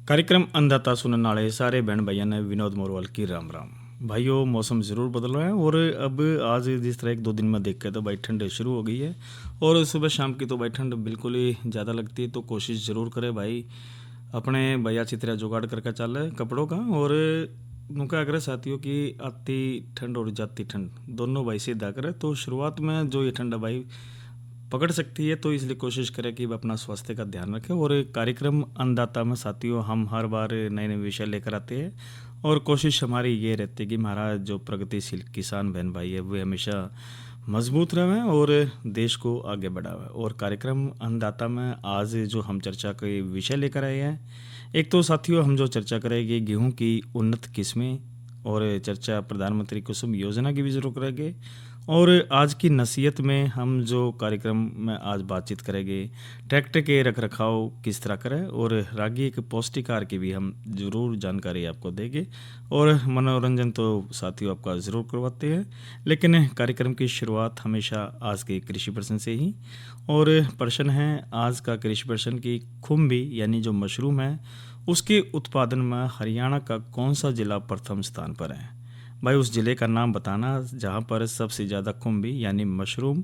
कार्यक्रम अन्नदाता सुनने वाले सारे बहन भाइयों ने विनोद मोरवाल की राम राम। भाइयों, मौसम ज़रूर बदल रहा है और अब आज जिस तरह एक दो दिन में देखे तो भाई ठंड शुरू हो गई है और सुबह शाम की तो भाई ठंड बिल्कुल ही ज़्यादा लगती है। तो कोशिश ज़रूर करे भाई अपने भैया अच्छी तरह जुगाड़ करके चले कपड़ों का। और नुका अगर साथियों की आती ठंड और जाती ठंड दोनों भाई सीधा करे तो शुरुआत में जो ये ठंड है भाई पकड़ सकती है। तो इसलिए कोशिश करें कि अपना स्वास्थ्य का ध्यान रखें। और कार्यक्रम अन्नदाता में साथियों हम हर बार नए नए विषय लेकर आते हैं और कोशिश हमारी ये रहती है कि हमारा जो प्रगतिशील किसान बहन भाई है वे हमेशा मजबूत रहें और देश को आगे बढ़ावें। और कार्यक्रम अन्नदाता में आज जो हम चर्चा के विषय लेकर आए हैं, एक तो साथियों हम जो चर्चा करेंगे गेहूं की उन्नत किस्में और चर्चा प्रधानमंत्री कुसुम योजना की भी जरूर करेंगे। और आज की नसीहत में हम जो कार्यक्रम में आज बातचीत करेंगे ट्रैक्टर के रख रखाव किस तरह करें और रागी एक पौष्टिक आहार की भी हम ज़रूर जानकारी आपको देंगे। और मनोरंजन तो साथियों आपका ज़रूर करवाते हैं, लेकिन कार्यक्रम की शुरुआत हमेशा आज के कृषि प्रश्न से ही। और प्रश्न है आज का कृषि प्रश्न की खुम्बी यानी जो मशरूम है उसके उत्पादन में हरियाणा का कौन सा जिला प्रथम स्थान पर है। भाई उस ज़िले का नाम बताना जहाँ पर सबसे ज़्यादा खुम्बी यानी मशरूम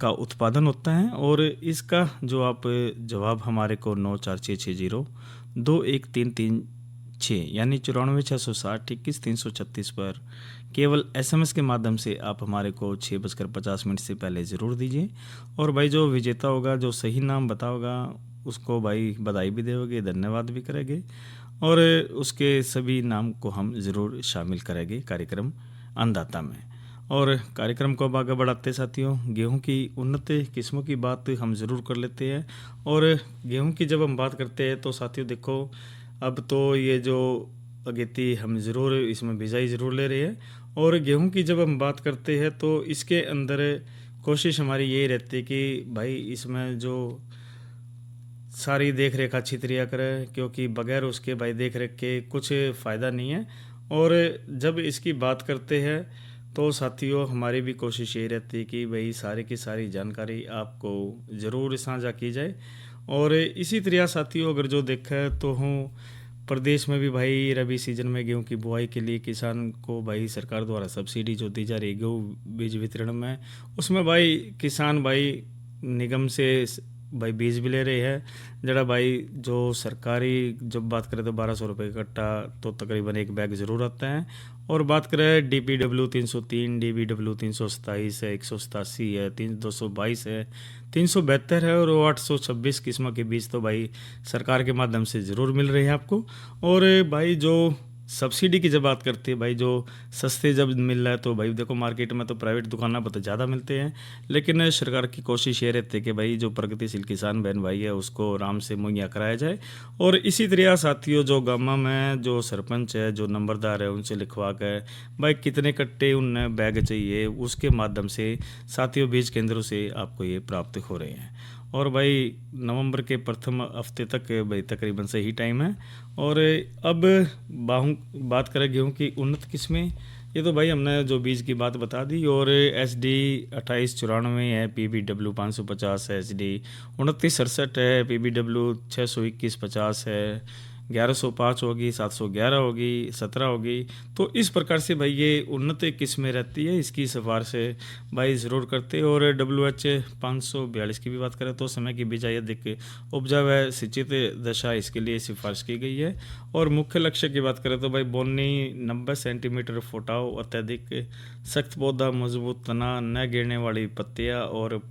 का उत्पादन होता है। और इसका जो आप जवाब हमारे को 9460213336 यानी 9460213336 पर केवल SMS के माध्यम से आप हमारे को 6:50 से पहले ज़रूर दीजिए। और भाई जो विजेता होगा जो सही नाम बताओगा उसको भाई बधाई भी देंगे, धन्यवाद भी करेंगे और उसके सभी नाम को हम ज़रूर शामिल करेंगे कार्यक्रम अन्नदाता में। और कार्यक्रम को अब आगे बढ़ाते साथियों गेहूं की उन्नत किस्मों की बात हम ज़रूर कर लेते हैं। और गेहूं की जब हम बात करते हैं तो साथियों देखो अब तो ये जो अगेती हम ज़रूर इसमें बिजाई ज़रूर ले रहे हैं। और गेहूं की जब हम बात करते हैं तो इसके अंदर कोशिश हमारी यही रहती है कि भाई इसमें जो सारी देख रेख अच्छी तरह करें, क्योंकि बगैर उसके भाई देख रेख के कुछ फ़ायदा नहीं है। और जब इसकी बात करते हैं तो साथियों हमारी भी कोशिश यही रहती है कि भाई सारी की सारी जानकारी आपको ज़रूर साझा की जाए। और इसी तरह साथियों अगर जो देखा है तो हूँ प्रदेश में भी भाई रबी सीजन में गेहूं की बुआई के लिए किसान को भाई सरकार द्वारा सब्सिडी जो दी जा रही है गेहूँ बीज वितरण में, उसमें भाई किसान भाई निगम से भाई बीज भी ले रहे हैं। जरा भाई जो सरकारी जब बात करें तो 1200 रुपये कट्टा तो तकरीबन एक बैग ज़रूर आता है। और बात करें DPW 303, DBW 327 है, 187 है, 222 है, 372 है और 826 किस्म के बीज तो भाई सरकार के माध्यम से ज़रूर मिल रहे हैं आपको। और भाई जो सब्सिडी की जब बात करते हैं भाई जो सस्ते जब मिल रहा है तो भाई देखो मार्केट में तो प्राइवेट दुकानों पर तो ज़्यादा मिलते हैं, लेकिन सरकार की कोशिश ये रहती है कि भाई जो प्रगतिशील किसान बहन भाई है उसको आराम से मुहैया कराया जाए। और इसी तरह साथियों जो गाँव में जो सरपंच है जो नंबरदार है उनसे लिखवा कर भाई कितने कट्टे उन्हें बैग चाहिए उसके माध्यम से साथियों बीज केंद्रों से आपको ये प्राप्त हो रहे हैं। और भाई नवंबर के प्रथम हफ्ते तक भाई तकरीबन सही टाइम है। और अब बात करें गेहूं की उन्नत किस्में, ये तो भाई हमने जो बीज की बात बता दी। और SD 2894 है, PBW 550 है, SD 2967 है, PBW 62150 है, 1105 होगी, 711 होगी, 17 होगी। तो इस प्रकार से भाई ये उन्नत किस्में रहती है, इसकी सिफारिश भाई ज़रूर करते। और WH 542 की भी बात करें तो समय की बिजाई अधिक उपजाऊ व सिंचित दशा इसके लिए सिफारिश की गई है। और मुख्य लक्ष्य की बात करें तो भाई बोनी 90 सेंटीमीटर फुटाव, अत्यधिक सख्त पौधा, मजबूत तना, न गिरने वाली पत्तियाँ और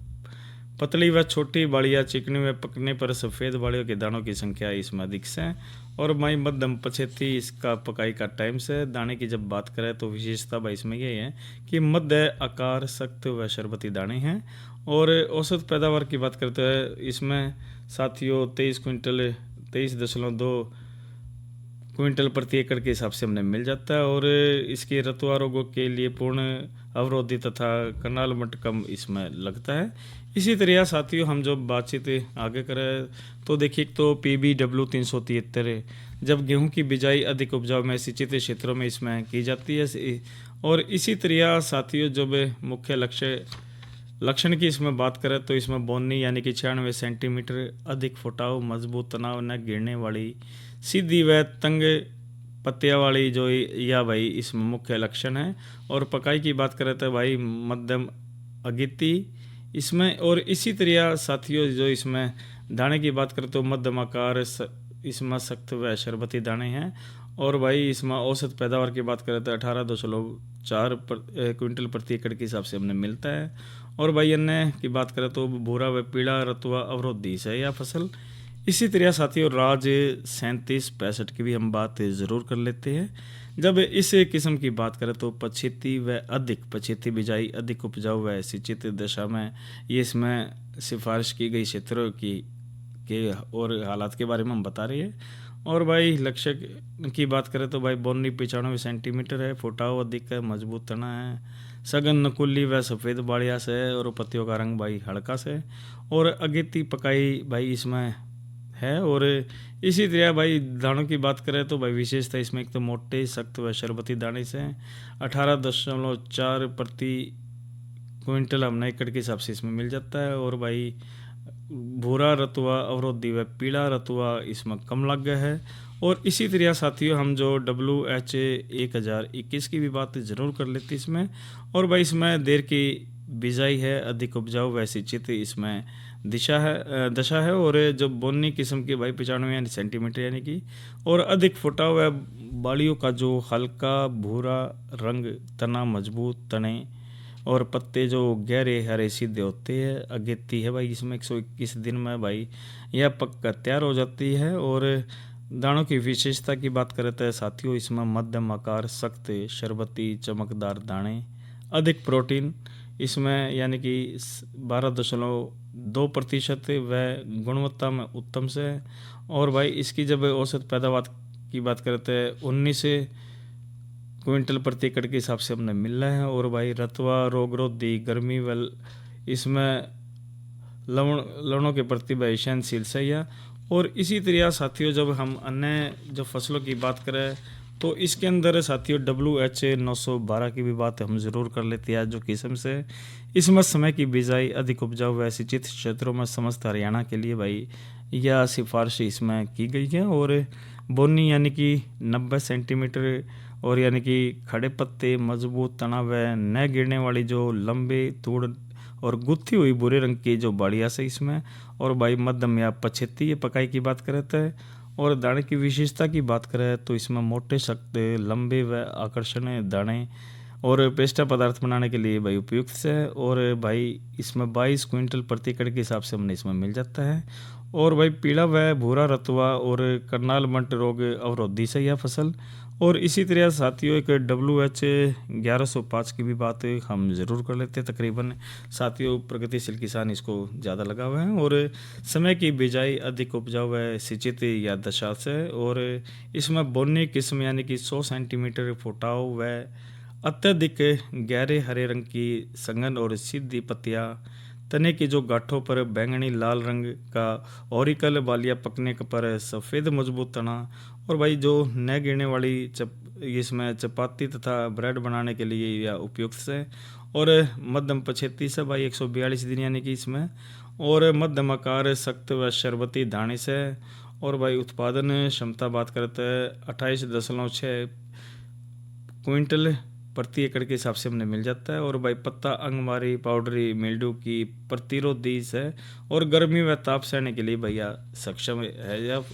पतली व छोटी बाड़ियाँ, चिकनी व पकने पर सफ़ेद बाड़ियों के दानों की संख्या इसमें अधिक से। और माई मध्यम पछेती इसका पकाई का टाइम से। दाने की जब बात करें तो विशेषता भाई इसमें ये है कि मध्य आकार, सख्त व शरबती दाने हैं। और औसत पैदावार की बात करते हैं इसमें साथियों 23 क्विंटल 23.2 क्विंटल प्रति एकड़ के हिसाब से हमने मिल जाता है। और इसके रतुआ रोगों के लिए पूर्ण अवरोधी तथा कनाल मट कम इसमें लगता है। इसी तरह साथियों हम जब बातचीत आगे करें तो देखिए तो PBW 373 जब गेहूं की बिजाई अधिक उपजाऊ में सिंचित क्षेत्रों में इसमें की जाती है। और इसी तरह साथियों जब मुख्य लक्ष्य लक्षण की इसमें बात करें तो इसमें बोनी यानी कि 96 सेंटीमीटर, अधिक फुटाव, मजबूत तनाव, न गिरने वाली, सीधी व तंग पत्तियाँ वाली जो या भाई इसमें मुख्य लक्षण है। और पकाई की बात करें तो भाई मध्यम अगिती इसमें। और इसी तरह साथियों जो इसमें दाने की बात करें तो मध्यम आकार, इसमें सख्त व शरबती दाने हैं। और भाई इसमें औसत पैदावार की बात करें तो 18.4 क्विंटल प्रति एकड़ के हिसाब से हमने मिलता है। और भाई अन्य की बात करें तो भूरा व पीला रतुआ अवरोधी है यह फसल। इसी तरह साथियों राज 3765 की भी हम बात ज़रूर कर लेते हैं। जब इस किस्म की बात करें तो पछेती व अधिक पछेती बिजाई, अधिक उपजाऊ व सिंचित दशा में ये इसमें सिफारिश की गई क्षेत्रों के और हालात के बारे में हम बता रहे हैं। और भाई लक्ष्य की बात करें तो भाई बोनी 95 सेंटीमीटर है, फुटाव अधिक है, मजबूत तना है, सघन नकुली व सफ़ेद बाड़िया से और पत्तियों का रंग भाई हल्का से। और अगेती पकाई भाई इसमें है। और इसी तरह भाई दानों की बात करें तो भाई विशेषता इसमें एक तो मोटे सख्त व शरबती दाने से 18.4 प्रति क्विंटल हमने एकड़ के हिसाब से इसमें मिल जाता है। और भाई भूरा रतुआ अवरोधी व पीला रतुआ इसमें कम लग गया है। और इसी तरह साथियों हम जो WH 1021 की भी बात ज़रूर कर लेते इसमें। और भाई इसमें देर की बिजाई है, अधिक उपजाऊ व सिंचित इसमें दशा है। और जो बोनी किस्म की भाई 95 सेंटीमीटर यानी कि, और अधिक फुटाव व बालियों का जो हल्का भूरा रंग, तना मजबूत तने और पत्ते जो गहरे हरे सीधे होते हैं। अगेती है भाई इसमें 121 दिन में भाई यह पककर तैयार हो जाती है। और दानों की विशेषता की बात करें तो साथियों इसमें मध्यम आकार, सख्त शरबती चमकदार दाने, अधिक प्रोटीन इसमें यानी कि 12.2% व गुणवत्ता में उत्तम से। और भाई इसकी जब औसत पैदावार की बात करें तो 19 क्विंटल प्रति एकड़ के हिसाब से हमने मिल रहा है। और भाई रतुआ रोगरोधी, गर्मी व इसमें लवणों के प्रति भाई सहनशील से है। और इसी तरह साथियों जब हम अन्य जो फसलों की बात करें तो इसके अंदर साथियों WH 912 की भी बात हम ज़रूर कर लेते हैं जो किस्म से। इसमें समय की बिजाई, अधिक उपजाऊ व सिंचित क्षेत्रों में समस्त हरियाणा के लिए भाई यह सिफारिश इसमें की गई है। और बोनी यानी कि 90 सेंटीमीटर, और यानी कि खड़े पत्ते, मजबूत तना व न गिरने वाली जो लंबे तूड़ और गुत्थी हुई भूरे रंग की जो बाड़िया से इसमें। और भाई मध्यम या पछेती ये पकाई की बात करें तो। और दाने की विशेषता की बात करें तो इसमें मोटे सख्त लंबे व आकर्षणीय दाने और पेस्टा पदार्थ बनाने के लिए भाई उपयुक्त है। और भाई इसमें 22 क्विंटल प्रति एकड़ के हिसाब से हमने इसमें मिल जाता है। और भाई पीला व भूरा रतुआ और करनाल मंट रोग अवरोधी से यह फसल। और इसी तरह साथियों एक WH 1105 की भी बात हम ज़रूर कर लेते हैं। तकरीबन साथियों प्रगतिशील किसान इसको ज़्यादा लगा हुआ है। और समय की बिजाई, अधिक उपजाऊ व सिंचित या दशा से। और इसमें बोनी किस्म यानी कि 100 सेंटीमीटर फुटाव व अत्यधिक गहरे हरे रंग की संघन और सीधी पत्तियाँ, तने की जो गांठों पर बैंगनी लाल रंग का ऑरिकल बालियाँ, पकने पर सफ़ेद मजबूत तना। और भाई जो न गिरने वाली इसमें चपाती तथा ब्रेड बनाने के लिए यह उपयुक्त है। और मध्यम पछेती से भाई 142 दिन यानी कि इसमें। और मध्यम आकार, सख्त व शरबती दाने से। और भाई उत्पादन क्षमता बात करते हैं 28.6 क्विंटल प्रति एकड़ के हिसाब से हमने मिल जाता है। और भाई पत्ता अंगमारी, पाउडरी, मिल्ड्यू की प्रतिरोधी है और गर्मी व ताप सहने के लिए भैया सक्षम है। जब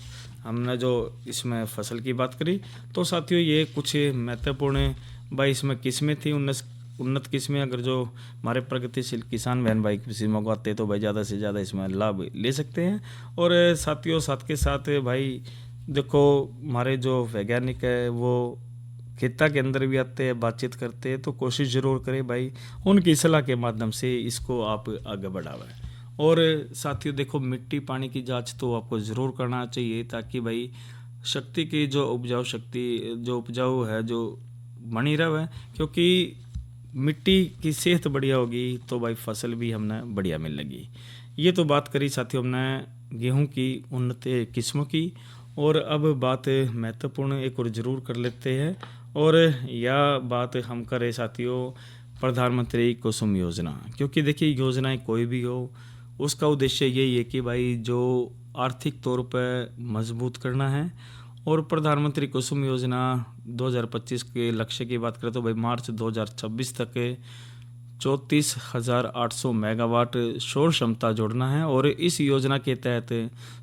हमने जो इसमें फसल की बात करी तो साथियों ये कुछ महत्वपूर्ण भाई इसमें किस्में थी, उन्नत किस्में। अगर जो हमारे प्रगतिशील किसान बहन भाई किसी मंगवाते तो भाई ज़्यादा से ज़्यादा इसमें लाभ ले सकते हैं। और साथियों साथ के साथ भाई देखो हमारे जो वैज्ञानिक है वो खेता के अंदर भी आते हैं, बातचीत करते हैं, तो कोशिश ज़रूर करें भाई उनकी सलाह के माध्यम से इसको आप आगे बढ़ावें। और साथियों देखो मिट्टी पानी की जांच तो आपको ज़रूर करना चाहिए ताकि भाई शक्ति की जो उपजाऊ शक्ति जो उपजाऊ है जो बनी रहे। क्योंकि मिट्टी की सेहत बढ़िया होगी तो भाई फसल भी हमने बढ़िया मिल लगी। ये तो बात करी साथियों हमने गेहूं की उन्नत किस्मों की। और अब बात महत्वपूर्ण एक और ज़रूर कर लेते हैं। और यह बात हम करें साथियों प्रधानमंत्री कुसुम योजना, क्योंकि देखिए योजनाएं कोई भी हो उसका उद्देश्य यही है कि भाई जो आर्थिक तौर पर मजबूत करना है। और प्रधानमंत्री कुसुम योजना 2025 के लक्ष्य की बात करें तो भाई मार्च 2026 तक 34,800 मेगावाट सौर क्षमता जोड़ना है। और इस योजना के तहत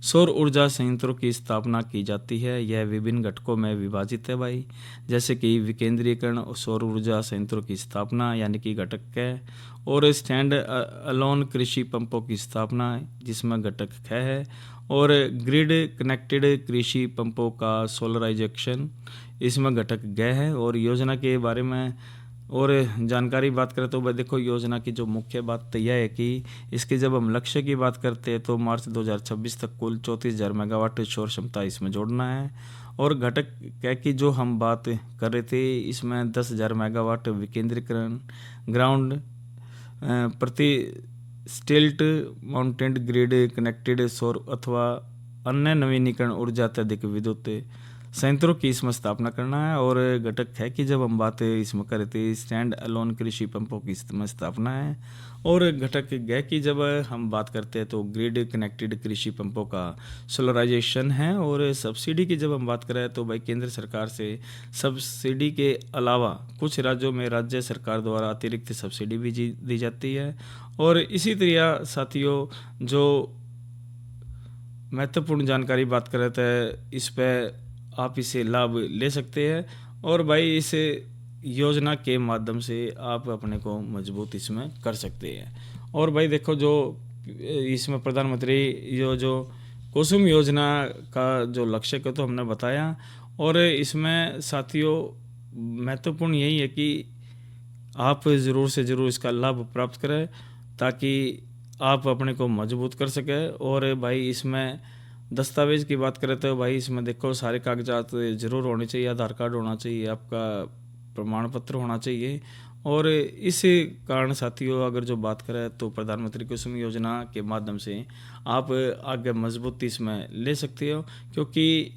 सौर ऊर्जा संयंत्रों की स्थापना की जाती है। यह विभिन्न घटकों में विभाजित है भाई, जैसे कि विकेंद्रीकरण सौर ऊर्जा संयंत्रों की स्थापना यानी कि घटक है, और स्टैंड अलोन कृषि पंपों की स्थापना जिसमें घटक ख है, और ग्रिड कनेक्टेड कृषि पंपों का सोलराइजेशन इसमें घटक ग है। और योजना के बारे में और जानकारी बात करें तो भाई देखो योजना की जो मुख्य बात तो यह है कि इसके जब हम लक्ष्य की बात करते हैं तो मार्च 2026 तक कुल 34,000 मेगावाट सौर क्षमता इसमें जोड़ना है। और घटक क्या की जो हम बात कर रहे थे इसमें 10,000 मेगावाट विकेंद्रीकरण ग्राउंड प्रति स्टिल्ट माउंटेड ग्रिड कनेक्टेड सौर अथवा अन्य नवीनीकरण ऊर्जा अत्यधिक विद्युत संयंत्रों की इसमें स्थापना करना है। और घटक है कि जब हम बात इसमें करें थे स्टैंड अलोन कृषि पंपों की इसमें स्थापना है। और घटक गह की जब हम बात करते हैं तो ग्रिड कनेक्टेड कृषि पंपों का सोलराइजेशन है। और सब्सिडी की जब हम बात करें तो भाई केंद्र सरकार से सब्सिडी के अलावा कुछ राज्यों में राज्य सरकार द्वारा अतिरिक्त सब्सिडी भी दी जाती है। और इसी तरह साथियों जो महत्वपूर्ण जानकारी बात कर रहे थे इस पर आप इसे लाभ ले सकते हैं। और भाई इस योजना के माध्यम से आप अपने को मजबूत इसमें कर सकते हैं। और भाई देखो जो इसमें प्रधानमंत्री जो कुसुम योजना का जो लक्ष्य को तो हमने बताया। और इसमें साथियों महत्वपूर्ण यही है कि आप ज़रूर से ज़रूर इसका लाभ प्राप्त करें ताकि आप अपने को मजबूत कर सकें। और भाई इसमें दस्तावेज़ की बात करें तो भाई इसमें देखो सारे कागजात ज़रूर होने चाहिए, आधार कार्ड होना चाहिए, आपका प्रमाण पत्र होना चाहिए। और इस कारण साथियों अगर जो बात करें तो प्रधानमंत्री कुसुम योजना के माध्यम से आप आगे मजबूती इसमें ले सकते हो, क्योंकि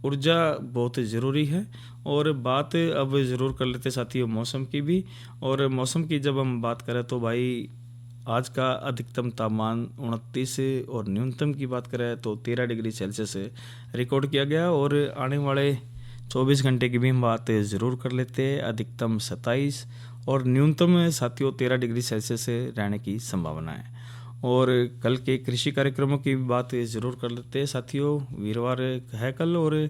ऊर्जा बहुत ज़रूरी है। और बात अब ज़रूर कर लेते साथियों मौसम की भी। और मौसम की जब हम बात करें तो भाई आज का अधिकतम तापमान 29 और न्यूनतम की बात करें तो 13 डिग्री सेल्सियस रिकॉर्ड किया गया। और आने वाले 24 घंटे की भी हम बात ज़रूर कर लेते हैं। अधिकतम 27 और न्यूनतम साथियों 13 डिग्री सेल्सियस रहने की संभावना है। और कल के कृषि कार्यक्रमों की बात ज़रूर कर लेते हैं साथियों। वीरवार है कल और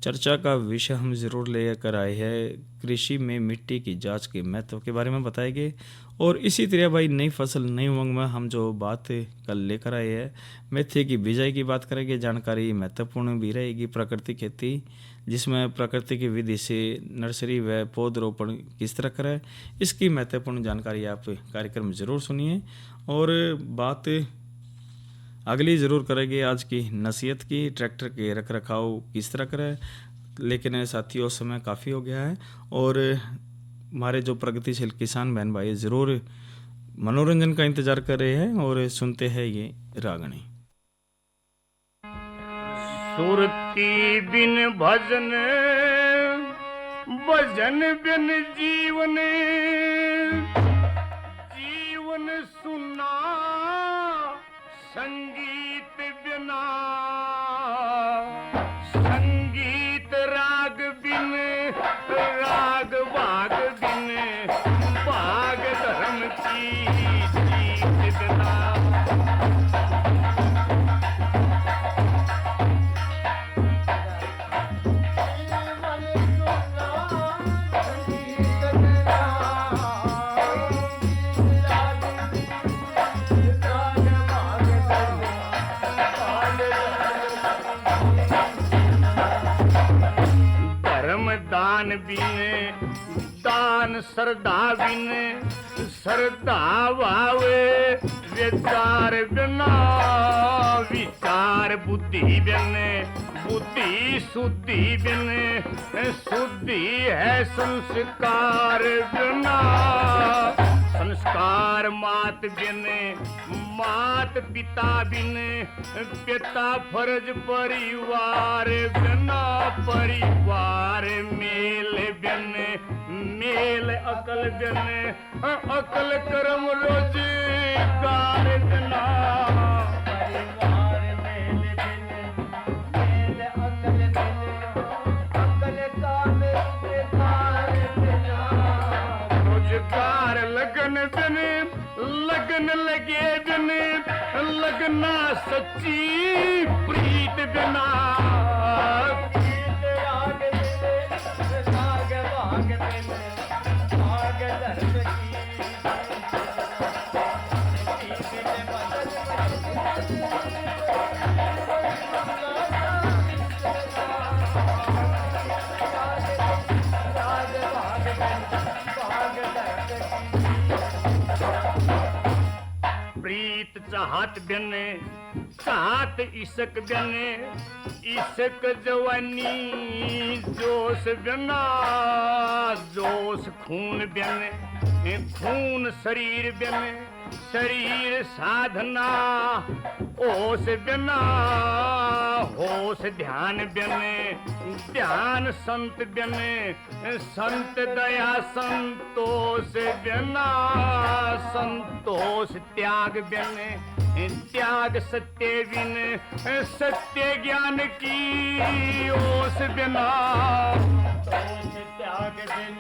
चर्चा का विषय हम ज़रूर लेकर आए हैं कृषि में मिट्टी की जांच के महत्व के बारे में बताएंगे। और इसी तरह भाई नई फसल नई उमंग में हम जो बात कल लेकर आए हैं मेथी की बिजाई की बात करेंगे। जानकारी महत्वपूर्ण भी रहेगी प्राकृतिक खेती, जिसमें प्राकृतिक विधि से नर्सरी व पौधरोपण किस तरह करें इसकी महत्वपूर्ण जानकारी आप कार्यक्रम ज़रूर सुनिए। और बात अगली ज़रूर करेंगे आज की नसीहत की, ट्रैक्टर के रख रखाव किस तरह करें। लेकिन साथियों समय काफ़ी हो गया है और हमारे जो प्रगतिशील किसान बहन भाई ज़रूर मनोरंजन का इंतज़ार कर रहे हैं और सुनते हैं ये रागणी। सुरती बिन भजन भजन बिन जीवन जीवन सुना संगीत बिना संगीत राग बिन राग भाग बिन भाग धर्म की जीत बिना। दान बिन दान श्रद्धा बिन श्रद्धा भावे विचार बिना विचार बुद्धि बिन बुद्धि शुद्धि बिन शुद्धि है संस्कार बिना संस्कार मात बिन मात पिता बिन पिता फर्ज परिवार बिना परिवार मेल बिन मेल अकल बिन अकल कर्म रोजगार बिना परिवार मेल बिन अकल काम रोजगार बिना रोजगार लगन बिन लगन लगे बिन लगना सच्ची प्रीत बिना राग बिन राग भाग बिन भाग धर्म प्रीत चाहत बिन चाहत इश्क बिन इश्क जवानी जोश बिना जोश खून बिन खून शरीर बिन शरीर साधना होश बिना होश ध्यान बिन ध्यान संत बिन संत दया संतोष बिना संतोष त्याग बिन त्याग सत्य बिन सत्य ज्ञान की ओस बिना दोष त्याग बिन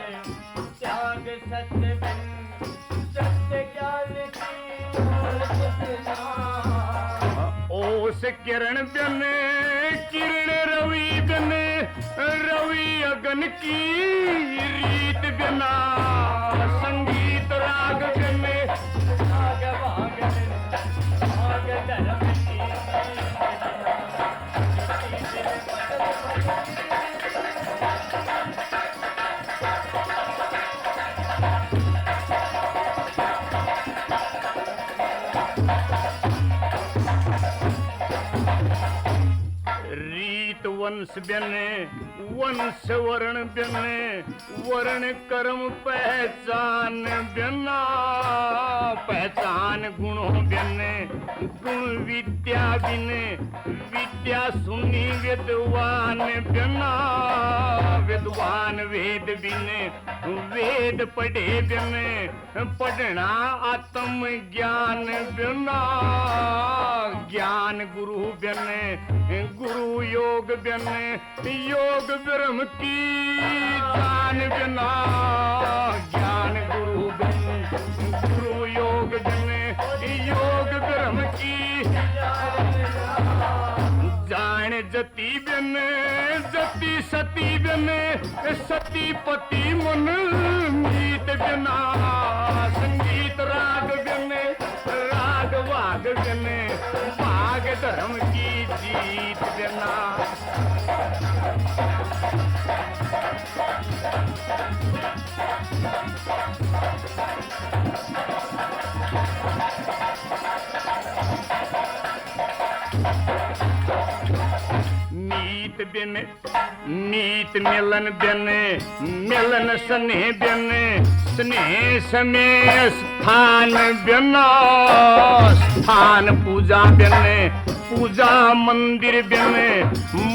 त्याग सत्य बिन सत्य ज्ञान की ओस किरण बिन किरण रवि बिन रवि अगन की रीत बिना संगीत राग बिन भाग भाग बिन भाग धर्म की रीत वंश बिन वंश वर्ण बिन वर्ण कर्म पहचान बिना पहचान गुणों बिन गुण विद्या बिन विद्या सुनी विद्वान बिना विद्वान वेद बिन वेद पढ़े बिन पढ़ना आत्म ज्ञान बिना ज्ञान गुरु बिन गुरु योग बिन योग ब्रह्म की जान बिना ज्ञान गुरु बिन गुरु योग बिन योग ब्रह्म की जान जति बिन जति सती बिन सती पति मन मीत बिना संगीत राग बिन राग वाग बिन भाग धर्म की जीत बिना नीत बिन नीत मिलन बिन मिलन स्नेह बिन स्नेह समय स्थान बिना स्थान पूजा बिन पूजा मंदिर बिन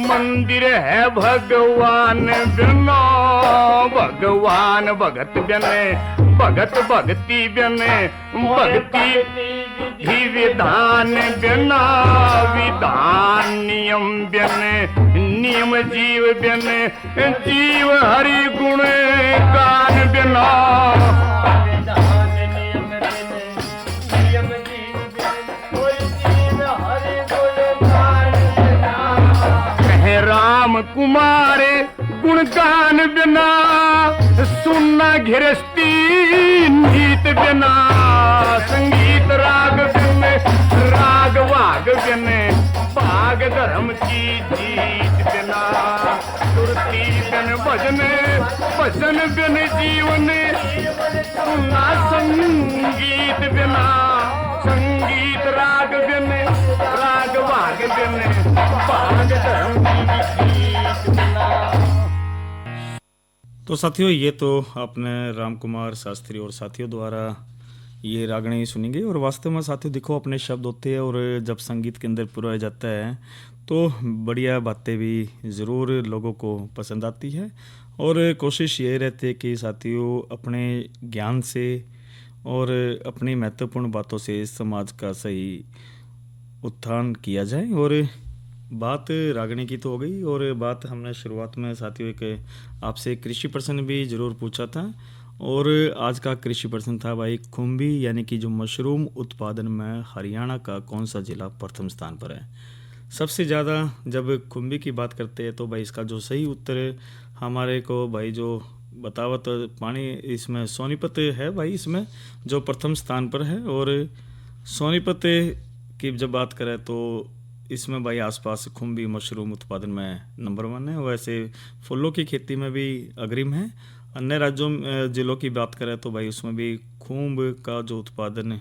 मंदिर है भगवान बिना भगवान भगत बिन भगत भक्ति बिन भक्ति ही विधान बिना विधान नियम बिन नियम जीव बिन जीव हरि गुण गान बिना विधान नियम बिन नियम जीव बिन कोई जीव हरि गुण गान बिना कह राम कुमार गुण गान बिना सुनना गृहस्थी नीत बिना संगीत राग बिन राग वाग बिन भाग धर्म की जीत बिना सुरती बिन भजन भजन बिन जीवन सुनना संगीत बिना संगीत राग बिन राग वाग बिन भाग धर्म की जीत बिना। तो साथियों, ये तो आपने राम कुमार शास्त्री और साथियों द्वारा ये रागणी सुनी गई। और वास्तव में साथियों देखो, अपने शब्द होते हैं और जब संगीत के अंदर पुराया जाता है तो बढ़िया बातें भी ज़रूर लोगों को पसंद आती है। और कोशिश ये रहती है कि साथियों अपने ज्ञान से और अपनी महत्वपूर्ण बातों से समाज का सही उत्थान किया जाए। और बात रागनी की तो हो गई, और बात हमने शुरुआत में साथियों एक आपसे कृषि प्रश्न भी ज़रूर पूछा था, और आज का कृषि प्रश्न था भाई खुम्बी यानी कि जो मशरूम उत्पादन में हरियाणा का कौन सा जिला प्रथम स्थान पर है। सबसे ज़्यादा जब खुम्बी की बात करते हैं तो भाई इसका जो सही उत्तर हमारे को भाई जो बतावत पानी इसमें सोनीपत है भाई, इसमें जो प्रथम स्थान पर है। और सोनीपत की जब बात करें तो इसमें भाई आसपास खुम्बी मशरूम उत्पादन में नंबर 1 है। वैसे फूलों की खेती में भी अग्रिम है। अन्य राज्यों जिलों की बात करें तो भाई उसमें भी खूब का जो उत्पादन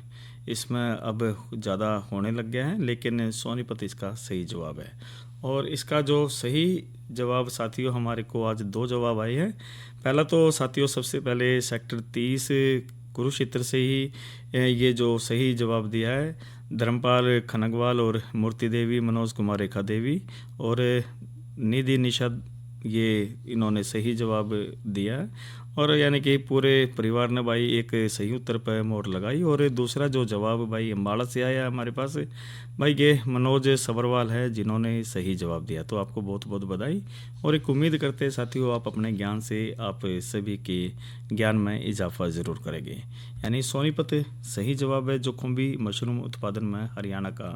इसमें अब ज़्यादा होने लग गया है, लेकिन सोनीपत इसका सही जवाब है। और इसका जो सही जवाब साथियों हमारे को आज 2 जवाब आए हैं। पहला तो साथियों सबसे पहले सेक्टर 30 कुरुक्षेत्र से ही ये जो सही जवाब दिया है धर्मपाल खनगवाल और मूर्ति देवी, मनोज कुमार, रेखा देवी और निधि निषाद, ये इन्होंने सही जवाब दिया है। और यानी कि पूरे परिवार ने भाई एक सही उत्तर पर मोहर लगाई। और दूसरा जो जवाब भाई अम्बाड़ा से आया हमारे पास भाई ये मनोज सबरवाल है जिन्होंने सही जवाब दिया। तो आपको बहुत बहुत बधाई, और एक उम्मीद करते हैं साथियों आप अपने ज्ञान से आप सभी के ज्ञान में इजाफा ज़रूर करेंगे। यानी सोनीपत सही जवाब है, जो खुम्बी मशरूम उत्पादन में हरियाणा का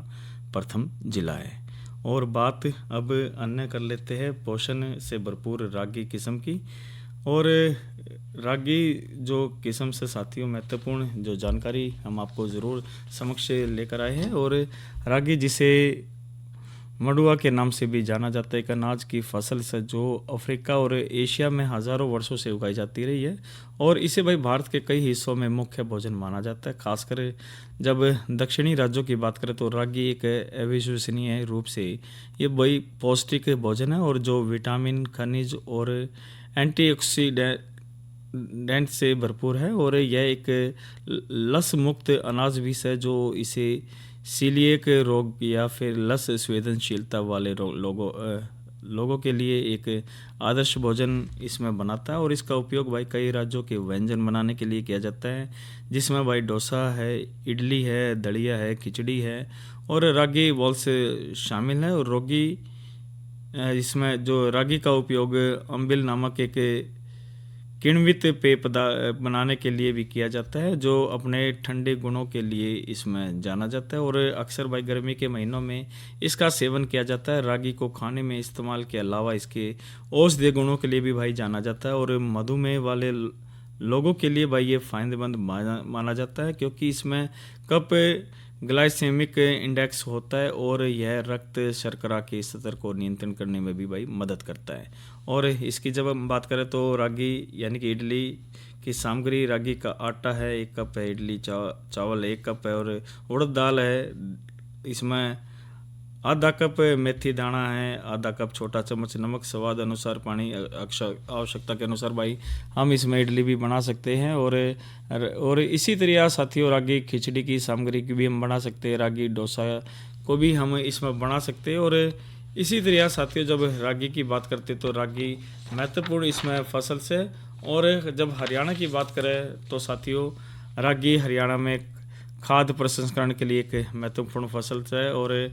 प्रथम जिला है। और बात अब अन्य कर लेते हैं पोषण से भरपूर रागी किस्म की। और रागी जो किस्म से साथियों महत्वपूर्ण जो जानकारी हम आपको ज़रूर समक्ष लेकर आए हैं। और रागी जिसे मडुआ के नाम से भी जाना जाता है, एक अनाज की फसल से जो अफ्रीका और एशिया में हज़ारों वर्षों से उगाई जाती रही है। और इसे भाई भारत के कई हिस्सों में मुख्य भोजन माना जाता है। खासकर जब दक्षिणी राज्यों की बात करें तो रागी एक अविश्वसनीय रूप से ये भाई पौष्टिक भोजन है, और जो विटामिन, खनिज और एंटीऑक्सीडेंट से भरपूर है। और यह एक लस मुक्त अनाज भी है जो इसे सीलिएक रोग या फिर लस संवेदनशीलता वाले लोगों के लिए एक आदर्श भोजन इसमें बनाता है। और इसका उपयोग भाई कई राज्यों के व्यंजन बनाने के लिए किया जाता है, जिसमें भाई डोसा है, इडली है, दलिया है, खिचड़ी है और रागी बॉल्स शामिल है। और रोगी इसमें जो रागी का उपयोग अम्बिल नामक एक किण्वित पेय बनाने के लिए भी किया जाता है, जो अपने ठंडे गुणों के लिए इसमें जाना जाता है। और अक्सर भाई गर्मी के महीनों में इसका सेवन किया जाता है। रागी को खाने में इस्तेमाल के अलावा इसके औषधीय गुणों के लिए भी भाई जाना जाता है। और मधुमेह वाले लोगों के लिए भाई ये फायदेमंद माना जाता है, क्योंकि इसमें कप ग्लाइसेमिक इंडेक्स होता है और यह रक्त शर्करा के स्तर को नियंत्रण करने में भी भाई मदद करता है। और इसकी जब हम बात करें तो रागी यानी कि इडली की सामग्री रागी का आटा है 1 कप है, इडली चावल 1 कप है, और उड़द दाल है इसमें आधा कप, मेथी दाना है आधा कप, छोटा चम्मच नमक, स्वाद अनुसार पानी, आवश्यकता के अनुसार भाई हम इसमें इडली भी बना सकते हैं। और इसी तरह साथियों रागी खिचड़ी की सामग्री की भी हम बना सकते हैं, रागी डोसा को भी हम इसमें बना सकते हैं। और इसी तरह साथियों जब रागी की बात करते तो रागी महत्वपूर्ण इसमें फसल से। और जब हरियाणा की बात करें तो साथियों रागी हरियाणा में खाद्य प्रसंस्करण के लिए एक महत्वपूर्ण फसल है। और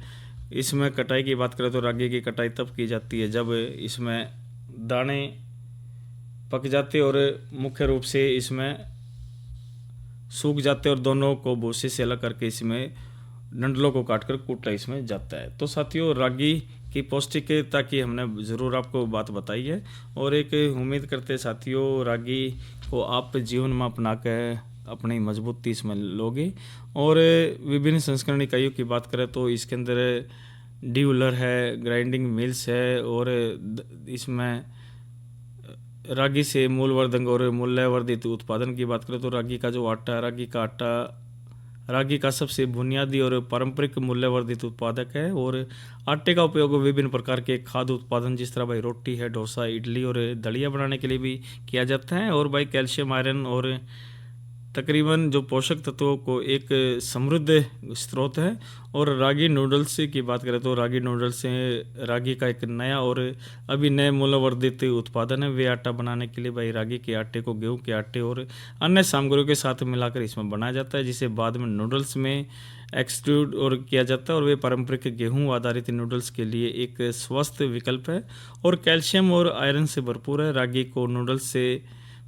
इसमें कटाई की बात करें तो रागी की कटाई तब की जाती है जब इसमें दाने पक जाते और मुख्य रूप से इसमें सूख जाते, और दोनों को भूसे से अलग करके इसमें डंडलों को काटकर कूटा इसमें जाता है। तो साथियों रागी की पौष्टिकता की हमने ज़रूर आपको बात बताई है, और एक उम्मीद करते हैं साथियों रागी को आप जीवन में अपना कर अपनी मजबूती इसमें लोगे। और विभिन्न संस्करण इकाइयों की बात करें तो इसके अंदर डीहुलर है, ग्राइंडिंग मिल्स है, और इसमें रागी से मूलवर्धक और मूल्यवर्धित उत्पादन की बात करें तो रागी का जो आटा, रागी का सबसे बुनियादी और पारंपरिक मूल्यवर्धित उत्पादक है। और आटे का उपयोग विभिन्न प्रकार के खाद्य उत्पादन जिस तरह भाई रोटी है, डोसा, इडली और दलिया बनाने के लिए भी किया जाता है। और भाई कैल्शियम, आयरन और तकरीबन जो पोषक तत्वों को एक समृद्ध स्रोत है। और रागी नूडल्स की बात करें तो रागी नूडल्स से रागी का एक नया और अभी नए मूल्यवर्धित उत्पादन है। वे आटा बनाने के लिए भाई रागी के आटे को गेहूं के आटे और अन्य सामग्रियों के साथ मिलाकर इसमें बनाया जाता है, जिसे बाद में नूडल्स में एक्सट्रूड और किया जाता है। और वे पारंपरिक गेहूं आधारित नूडल्स के लिए एक स्वस्थ विकल्प है और कैल्शियम और आयरन से भरपूर है। रागी को नूडल्स से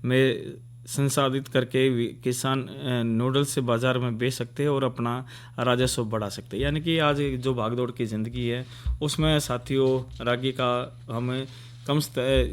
में संसाधित करके किसान नूडल्स से बाज़ार में बेच सकते हैं और अपना राजस्व बढ़ा सकते हैं। यानी कि आज जो भागदौड़ की ज़िंदगी है उसमें साथियों रागी का हमें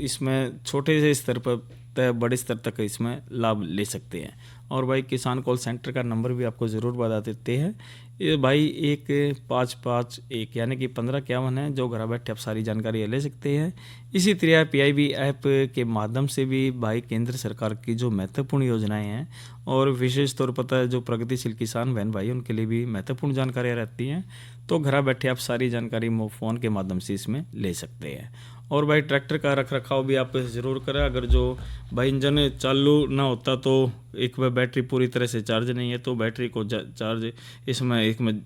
इसमें छोटे से स्तर पर बड़े स्तर तक इसमें लाभ ले सकते हैं। और भाई किसान कॉल सेंटर का नंबर भी आपको ज़रूर बता देते हैं। ये भाई 1551 यानी कि 1551 है, जो घर बैठे आप सारी जानकारी ले सकते हैं। इसी तरह PIB ऐप के माध्यम से भी भाई केंद्र सरकार की जो महत्वपूर्ण योजनाएं हैं और विशेष तौर पर जो प्रगतिशील किसान बहन भाई उनके लिए भी महत्वपूर्ण जानकारियाँ रहती हैं। तो घर बैठे आप सारी जानकारी फ़ोन के माध्यम से इसमें ले सकते हैं। और भाई ट्रैक्टर का रख रखाव भी आप ज़रूर करें। अगर जो भाई इंजन चालू ना होता तो एक बार बैटरी पूरी तरह से चार्ज नहीं है तो बैटरी को चार्ज एक में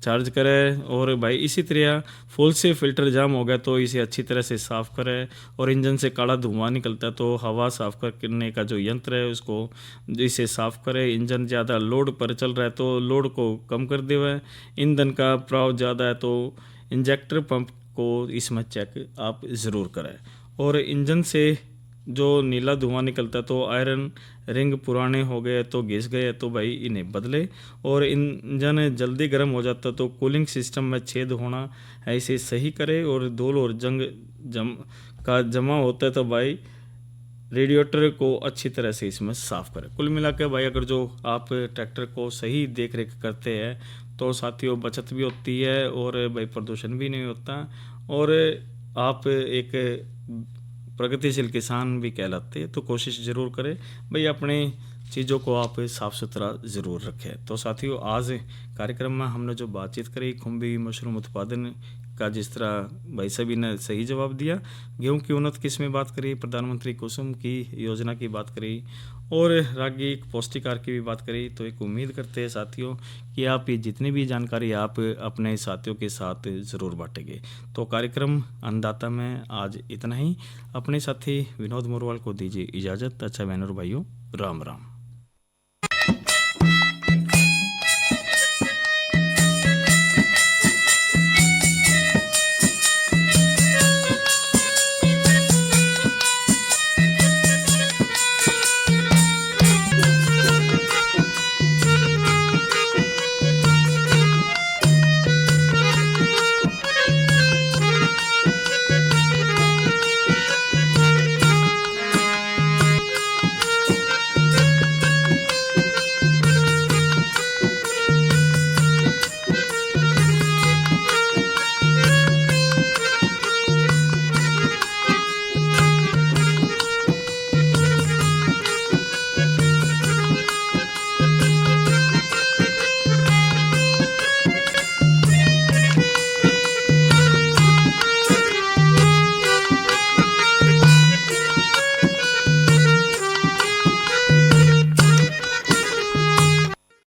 चार्ज करें। और भाई इसी तरह फुल से फिल्टर जाम हो गया तो इसे अच्छी तरह से साफ़ करें। और इंजन से काला धुआं निकलता है तो हवा साफ़ करने का जो यंत्र है उसको इसे साफ़ करें। इंजन ज़्यादा लोड पर चल रहा है तो लोड को कम कर दें। ईंधन का प्रभाव ज़्यादा है तो इंजेक्टर पंप को इसमें चेक आप ज़रूर करें। और इंजन से जो नीला धुआं निकलता है तो आयरन रिंग पुराने हो गए तो घिस गए तो भाई इन्हें बदले। और इंजन जल्दी गर्म हो जाता तो कूलिंग सिस्टम में छेद होना है, इसे सही करें। और धूल और जंग जमा होता है तो भाई रेडिएटर को अच्छी तरह से इसमें साफ़ करें। कुल मिलाकर भाई अगर जो आप ट्रैक्टर को सही देख रेख करते हैं तो साथियों बचत भी होती है और भाई प्रदूषण भी नहीं होता और आप एक प्रगतिशील किसान भी कहलाते हैं। तो कोशिश ज़रूर करें भाई अपने चीज़ों को आप साफ़ सुथरा ज़रूर रखें। तो साथियों आज कार्यक्रम में हमने जो बातचीत करी खुम्बी मशरूम उत्पादन का, जिस तरह भाई सभी ने सही जवाब दिया, गेहूं की उन्नत किस्में बात करी, प्रधानमंत्री कुसुम की योजना की बात करी और रागी पौष्टिक आहार की भी बात करी। तो एक उम्मीद करते हैं साथियों कि आप ये जितनी भी जानकारी आप अपने साथियों के साथ ज़रूर बांटेंगे। तो कार्यक्रम अन्नदाता में आज इतना ही। अपने साथी विनोद मोरवाल को दीजिए इजाज़त। अच्छा बहनों भाइयों, राम राम।